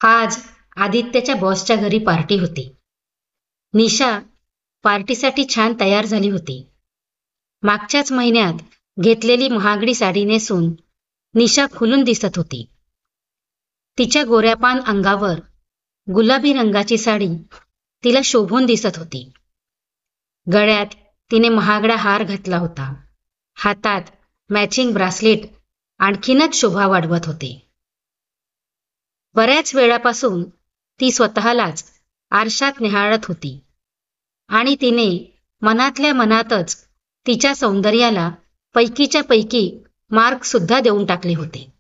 आज आदित्यच्या बॉसच्या घरी पार्टी होती. निशा पार्टीसाठी छान तयार झाली होती. मागच्याच महिन्यात घेतलेली महागडी साडी नेसून निशा खुलून दिसत होती. तिच्या गोऱ्यापान अंगावर गुलाबी रंगाची साडी तिला शोभून दिसत होती. गळ्यात तिने महागडा हार घातला होता. हातात मॅचिंग ब्रासलेट आणखीनच शोभा वाढवत होते. बऱ्याच वेळापासून ती स्वतःलाच आरशात निहाळत होती आणि तिने मनातल्या मनातच तिच्या सौंदर्याला पैकीच्या पैकी मार्क सुद्धा देऊन टाकले होते.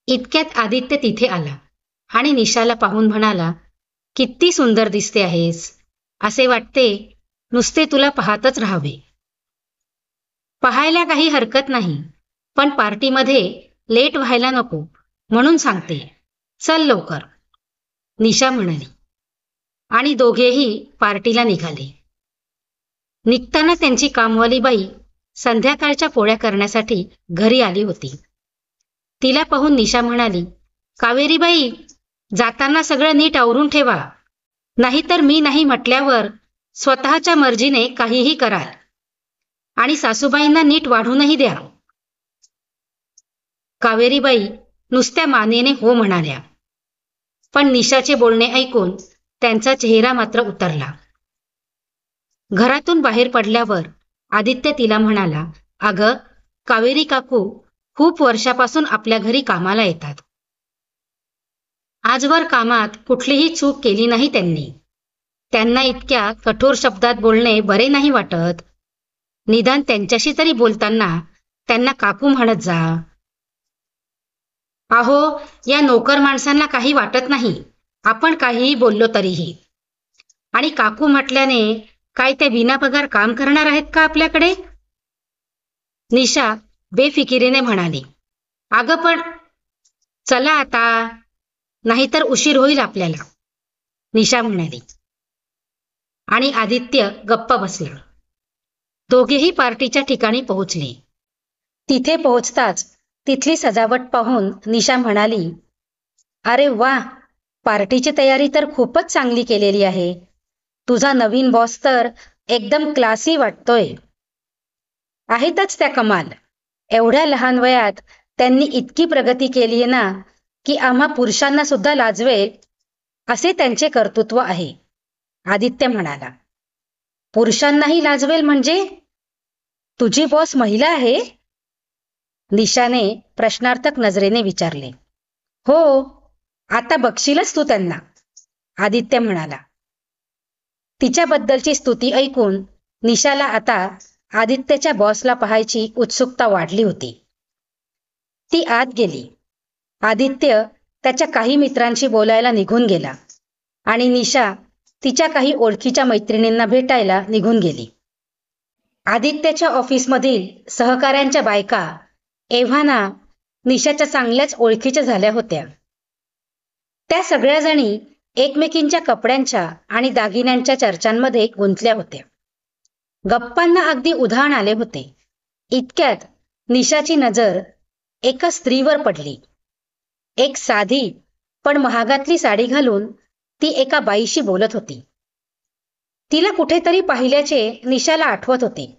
इतक्यात आदित्य तिथे आला आणि निशाला पाहून म्हणाला, "किती सुंदर दिसते आहेस. असे वाटते नुसते तुला पाहतच राहावे." "पाहायला काही हरकत नाही, पण पार्टीमध्ये लेट व्हायला नको म्हणून सांगते. चल लवकर," निशा म्हणाली आणि दोघेही पार्टीला निघाले. निघताना त्यांची कामवाली बाई संध्याकाळच्या पोळ्या करण्यासाठी घरी आली होती. तिला पाहून निशा म्हणाली, "कावेरीबाई, जाताना सगळं नीट आवरून ठेवा, नाहीतर मी नाही म्हटल्यावर स्वतःच्या मर्जीने काहीही कराल आणि सासूबाईंना नीट वाढूनही द्या." कावेरीबाई नुसत्या मानेने हो म्हणाल्या, पण निशाचे बोलणे ऐकून त्यांचा चेहरा मात्र उतरला. घरातून बाहेर पडल्यावर आदित्य तिला म्हणाला, "अगं, कावेरी काकू खूप वर्षापासून आपल्या घरी कामाला येतात. आजवर कामात कुठलीही चूक केली नाही त्यांनी. त्यांना इतक्या कठोर शब्दात बोलणे बरे नाही वाटत. निदान त्यांच्याशी तरी बोलताना त्यांना काकू म्हणत जा." "अहो, या नोकर माणसांना काही वाटत नाही आपण काहीही बोललो तरीही. आणि काकू म्हटल्याने काय ते विनापगार काम करणार आहेत का आपल्याकडे?" निशा बेफिकिरीने म्हणाली, "अगं पण चला आता, नाहीतर उशीर होईल आपल्याला," निशा म्हणाली आणि आदित्य गप्प बसला. दोघेही पार्टीच्या ठिकाणी पोहोचले. तिथे पोहोचताच तिथली सजावट पाहून निशा म्हणाली, "अरे वा, पार्टीची तयारी तर खूपच चांगली केलेली आहे. तुझा नवीन बॉस तर एकदम क्लासी वाटतोय." "आहेतच त्या कमाल. एवढ्या लहान वयात त्यांनी इतकी प्रगती केली ना की आम्हा पुरुषांना सुद्धा लाजवेल असे त्यांचे कर्तृत्व आहे," आदित्य म्हणाला. "पुरुषांनाही लाजवेल म्हणजे? तुझी बॉस महिला आहे?" निशाने प्रश्नार्थक नजरेने विचारले. "हो, आता बघशीलच तू त्यांना," आदित्य म्हणाला. तिच्याबद्दलची स्तुती ऐकून निशाला आता आदित्यच्या बॉसला पाहायची उत्सुकता वाढली होती. ती आत गेली. आदित्य त्याच्या काही मित्रांशी बोलायला निघून गेला आणि निशा तिच्या काही ओळखीच्या मैत्रिणींना भेटायला निघून गेली. आदित्यच्या ऑफिसमधील सहकाऱ्यांच्या बायका एव्हाना निशाच्या चांगल्याच ओळखीच्या झाल्या होत्या. त्या सगळ्याजणी एकमेकींच्या कपड्यांच्या आणि दागिन्यांच्या चर्चांमध्ये गुंतल्या होत्या. गप्पांना अगदी उधाण आले होते. इतक्यात निशाची नजर एका स्त्रीवर पडली. एक साधी पण महागातली साडी घालून ती एका बाईशी बोलत होती. तिला कुठेतरी पाहिल्याचे निशाला आठवत होते.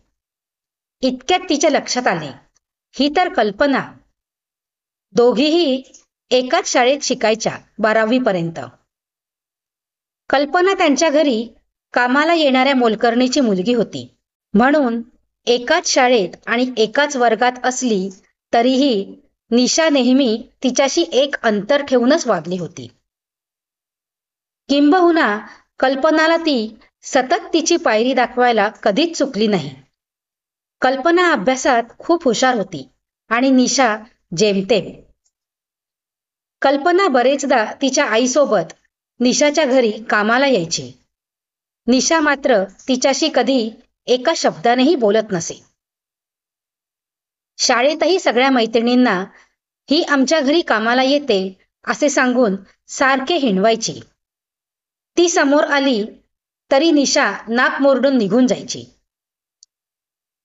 इतक्यात तिच्या लक्षात आले, ही तर कल्पना. दोघीही एकाच शाळेत शिकायच्या 12वी पर्यंत. कल्पना त्यांच्या घरी कामाला येणाऱ्या मोलकरणीची मुलगी होती. म्हणून एकाच शाळेत आणि एकाच वर्गात असली तरीही निशा नेहमी तिच्याशी एक अंतर ठेवूनच वागली होती. किंबहुना कल्पनाला ती सतत तिची पायरी दाखवायला कधीच चुकली नाही. कल्पना अभ्यासात खूप हुशार होती आणि निशा जेमतेम. कल्पना बरेचदा तिच्या आईसोबत निशाच्या घरी कामाला यायची. निशा मात्र तिच्याशी कधी एका शब्दानेही बोलत नसे. शाळेतही सगळ्या मैत्रिणींना ही आमच्या घरी कामाला येते असे सांगून सारखे हिणवायची. ती समोर आली तरी निशा नाक मुरडून निघून जायची.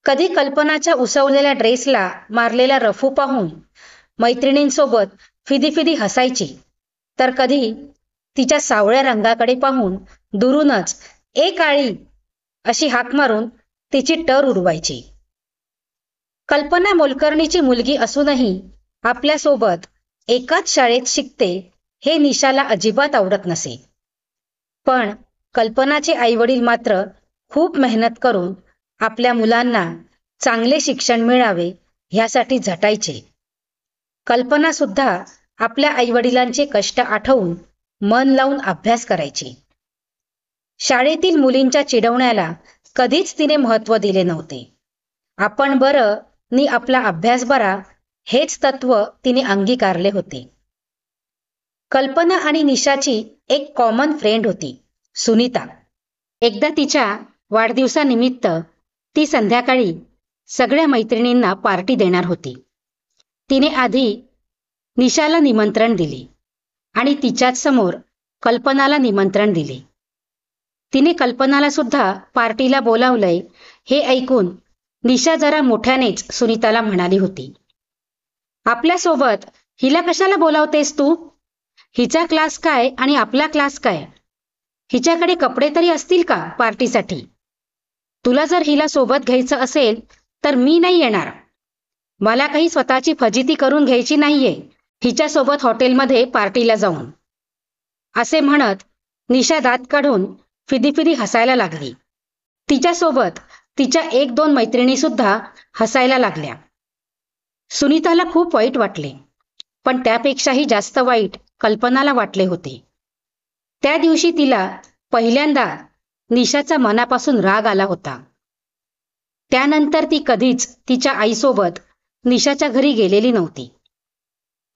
कधी कल्पनाच्या उसवलेल्या ड्रेसला मारलेला रफू पाहून मैत्रिणींसोबत फिदी हसायची तर कधी तिच्या सावळ्या रंगाकडे पाहून दुरूनच "ए काळी" अशी हाक मारून तिची टर उडवायची. कल्पना मोलकर्णीची मुलगी असूनही आपल्यासोबत एकाच शाळेत शिकते हे निशाला अजिबात आवडत नसे. पण कल्पनाचे आईवडील मात्र खूप मेहनत करून आपल्या मुलांना चांगले शिक्षण मिळावे ह्यासाठी झटायचे. कल्पना सुद्धा आपल्या आईवडिलांचे कष्ट आठवून मन लावून अभ्यास करायची. शाळेतील मुलींच्या चिडवण्याला कधीच तिने महत्त्व दिले नव्हते. आपण बरं नि आपला अभ्यास बरा हेच तत्व तिने अंगीकारले होते. कल्पना आणि निशाची एक कॉमन फ्रेंड होती, सुनीता. एकदा तिच्या वाढदिवसानिमित्त ती संध्याकाळी सगळ्या मैत्रिणींना पार्टी देणार होती. तिने आधी निशाला निमंत्रण दिले आणि तिच्याच समोर कल्पनाला निमंत्रण दिले. तिने कल्पनाला सुद्धा पार्टीला बोलावलंय हे ऐकून निशा जरा मोठ्यानेच सुनीताला म्हणाली होती, "आपल्यासोबत हिला कशाला बोलावतेस तू? हिचा क्लास काय आणि आपला क्लास काय? हिच्याकडे कपडे तरी असतील का पार्टीसाठी? तुला जर हिला सोबत घ्यायचं असेल तर मी नाही येणार. मला काही स्वतःची फजिती करून घ्यायची नाहीये हिच्यासोबत हॉटेलमध्ये पार्टीला जाऊन." असे म्हणत निशा दात काढून फिदीफिदी हसायला लागली. तिच्यासोबत तिच्या 1-2 मैत्रिणीसुद्धा हसायला लागल्या. सुनीताला खूप वाईट वाटले, पण त्यापेक्षाही जास्त वाईट कल्पनाला वाटले होते. त्या दिवशी तिला पहिल्यांदा निशाचा मनापासून राग आला होता. त्यानंतर ती कधीच तिच्या आईसोबत निशाच्या घरी गेलेली नव्हती.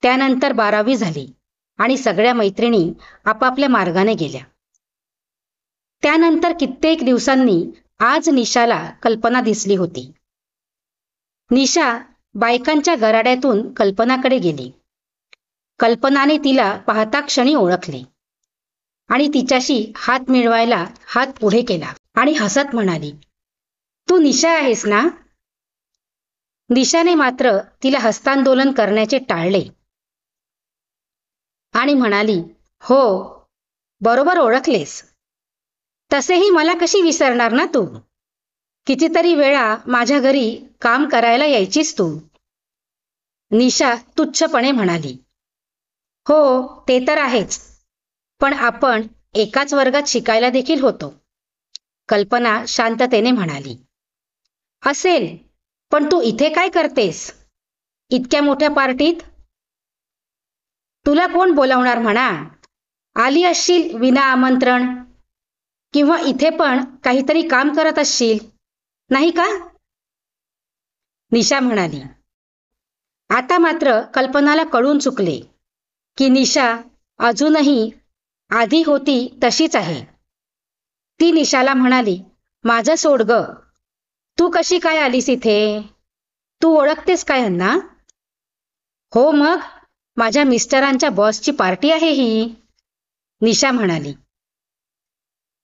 त्यानंतर 12वी झाली आणि सगळ्या मैत्रिणी आपापल्या मार्गाने गेल्या. त्यानंतर कित्येक दिवसांनी आज निशाला कल्पना दिसली होती. निशा बायकांच्या गराड्यातून कल्पनाकडे गेली. कल्पनाने तिला पाहता क्षणी ओळखले आणि तिच्याशी हात मिळवायला हात पुढे केला आणि हसत म्हणाली, "तू निशा आहेस ना?" निशाने मात्र तिला हस्तांदोलन करण्याचे टाळले आणि म्हणाली, "हो, बरोबर ओळखलेस. तसेही मला कशी विसरणार ना तू? कितीतरी वेळा माझ्या घरी काम करायला यायचीस तू." निशा तुच्छपणे म्हणाली, "हो, ते तर आहेच. पण आपण एकाच वर्गात शिकायला देखील होतो." कल्पना शांततेने म्हणाली, "असेल, पण तू इथे काय करतेस? इतक्या मोठ्या पार्टीत? तुला कोण बोलावणार म्हणा? आली असशील विना आमंत्रण. किंवा इथे पण काहीतरी काम करत असशील, नाही का?" निशा म्हणाली. आता मात्र कल्पनाला कळून चुकले की निशा अजूनही आधी होती तशीच आहे. ती निशाला म्हणाली, "माझं सोड ग. तू कशी काय आलीस इथे? तू ओळखतेस काय ह्यांना?" "हो मग, माझ्या मिस्टरांच्या बॉसची पार्टी आहे ही," निशा म्हणाली.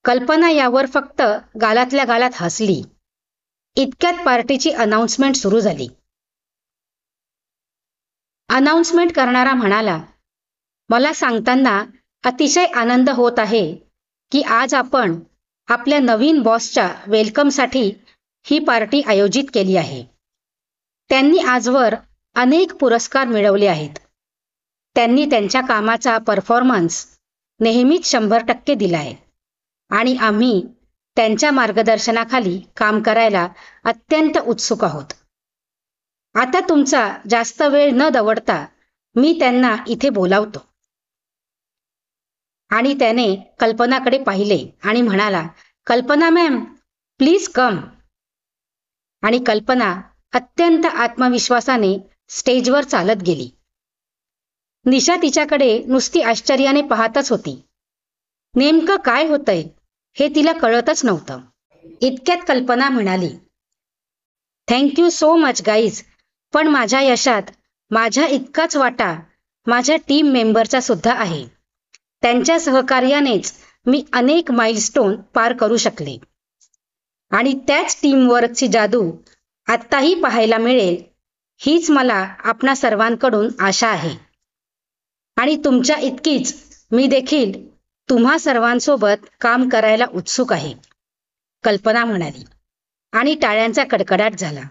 कल्पना यावर फक्त गालातल्या गालात हसली. इतक्यात पार्टीची अनाउन्समेंट सुरू झाली. अनाउन्समेंट करणारा म्हणाला, "मला सांगताना अतिशय आनंद होत आहे की आज आपण आपल्या नवीन बॉसच्या वेलकमसाठी ही पार्टी आयोजित केली आहे. त्यांनी आजवर अनेक पुरस्कार मिळवले आहेत. त्यांनी त्यांच्या कामाचा परफॉर्मन्स नेहमीच 100% दिला आहे आणि आम्ही त्यांच्या मार्गदर्शनाखाली काम करायला अत्यंत उत्सुक आहोत. आता तुमचा जास्त वेळ न दवडता मी त्यांना इथे बोलावतो." आणि त्याने कल्पनाकडे पाहिले आणि म्हणाला, "कल्पना मॅम, प्लीज कम." आणि कल्पना अत्यंत आत्मविश्वासाने स्टेजवर चालत गेली. निशा तिच्याकडे नुसती आश्चर्याने पाहतच होती. नेमकं काय होतंय हे तिला कळतच नव्हतं. इतक्यात कल्पना म्हणाली, "थँक्यू सो मच गाईज, पण माझ्या यशात माझ्या इतकाच वाटा माझ्या टीम मेंबरचा सुद्धा आहे. त्यांच्या सहकार्यानेच मी अनेक माइलस्टोन पार करू शकले आणि त्याच टीमवर्कची जादू आत्ताही पाहायला मिळेल हीच मला आपणा सर्वांकडून आशा आहे. आणि तुमच्या इतकीच मी देखील तुम्हा सर्वांसोबत काम करायला उत्सुक आहे, कल्पना म्हणाली आणि टाळ्यांचा कडकडाट झाला.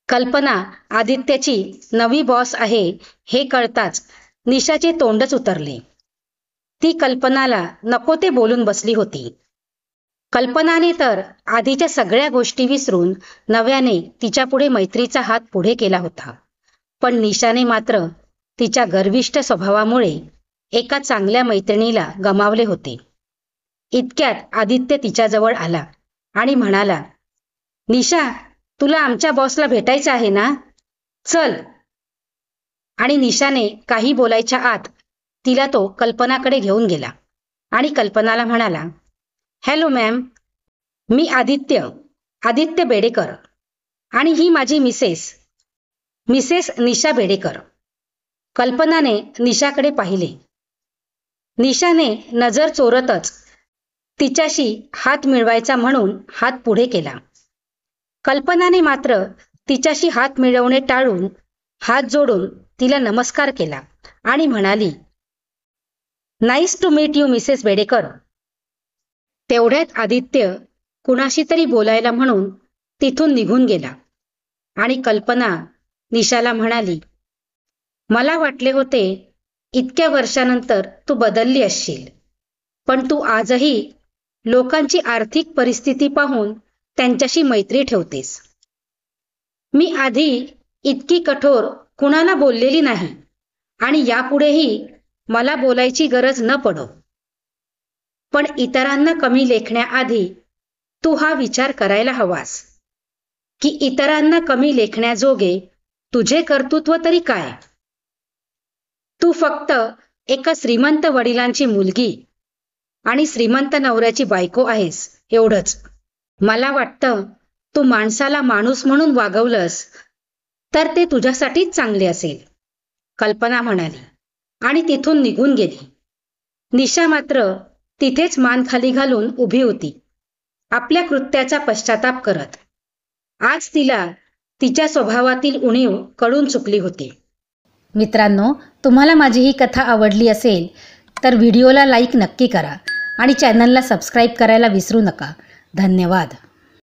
कल्पना आदित्यची नवी बॉस आहे हे कळताच निशाचे तोंडच उतरले. ती कल्पनाला नको ते बोलून बसली होती. कल्पनाने तर आधीच्या सगळ्या गोष्टी विसरून नव्याने तिच्यापुढे मैत्रीचा हात पुढे केला होता. पण निशाने मात्र तिच्या गर्विष्ठ स्वभावामुळे एका चांगल्या मैत्रिणीला गमावले होते. इतक्यात आदित्य तिच्याजवळ आला आणि म्हणाला, निशा, तुला आमच्या बॉसला भेटायचं आहे ना? चल. आणि निशाने काही बोलायच्या आत तिला तो कल्पनाकडे घेऊन गेला आणि कल्पनाला म्हणाला, हॅलो मॅम, मी आदित्य बेडेकर आणि ही माझी मिसेस निशा बेडेकर. कल्पनाने निशाकडे पाहिले. निशाने नजर चोरतच तिच्याशी हात मिळवायचा म्हणून हात पुढे केला. कल्पनाने मात्र तिच्याशी हात मिळवणे टाळून हात जोडून तिला नमस्कार केला आणि म्हणाली, nice to meet you Mrs Bedekar. तेवढ्यात आदित्य कुणाशी तरी बोलायला म्हणून तिथून निघून गेला आणि कल्पना निशाला म्हणाली, मला वाटले होते इतक्या वर्षानंतर तू बदलली असशील, पण तू आजही लोकांची आर्थिक परिस्थिती पाहून त्यांच्याशी मैत्री ठेवतेस. मी आधी इतकी कठोर कुणाला बोललेली नाही आणि यापुढेही मला बोलायची गरज न पडो. पण इतरांना कमी लेखण्याआधी तू हा विचार करायला हवास की इतरांना कमी लेखण्याजोगे तुझे कर्तृत्व तरी काय? तू फक्त एका श्रीमंत वडिलांची मुलगी आणि श्रीमंत नवऱ्याची बायको आहेस, एवढंच. मला वाटतं तू माणसाला माणूस म्हणून वागवलंस तर ते तुझ्यासाठीच चांगले असेल, कल्पना म्हणाली आणि तिथून निघून गेली. निशा मात्र तिथेच मान खाली घालून उभी होती, आपल्या कृत्याचा पश्चाताप करत. आज तिला तिच्या स्वभावातील उणीव कळून चुकली होती. मित्रांनो, तुम्हाला माझी ही कथा आवडली असेल तर व्हिडिओला लाईक नक्की करा आणि चॅनलला सबस्क्राईब करायला विसरू नका. धन्यवाद.